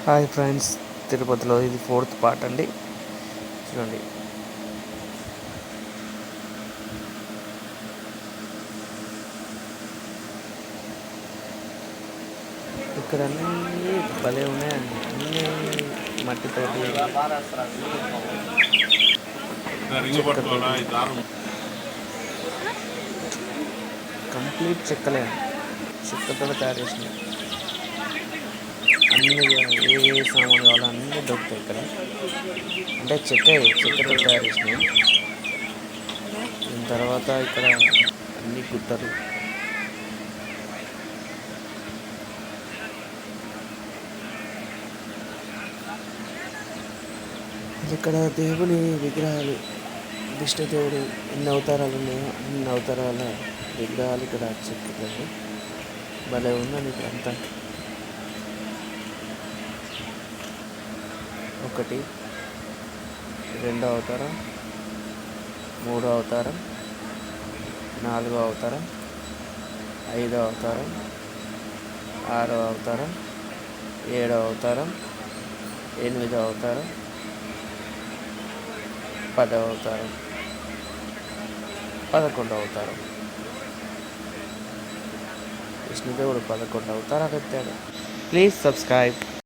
Hi friends, తిరుపతిలో ఇది 4th part అండి. చూడండి, ఇక్కడ అన్నీ భలే ఉన్నాయండి. అన్నీ మట్టితోటి కంప్లీట్ చెక్కలే, చెక్కతో తయారు చేసినాయి. అన్నీ ఏ సామాన్ కావాలో అన్నీ దొరుకుతాయి ఇక్కడ. అంటే చెక్కతో తయారు చేసినాయి. దీని తర్వాత ఇక్కడ అన్ని గుట్టలు, ఇక్కడ దేవుని విగ్రహాలు, విష్ణుదేవుడు ఎన్ని అవతారాలు ఉన్నాయో అన్ని అవతారాల విగ్రహాలు ఇక్కడ చెక్కారు. భలే ఉందండి ఇక్కడ అంతా. ఒకటి, రెండో అవతారం, మూడో అవతారం, నాలుగో అవతారం, ఐదో అవతారం, ఆరో అవతారం, ఏడో అవతారం, ఎనిమిదో అవతారం, 10వ అవతారం, 11వ అవతారం. విష్ణుదేవుడు 11 అవతారాలు ఎత్తాడు. Please subscribe.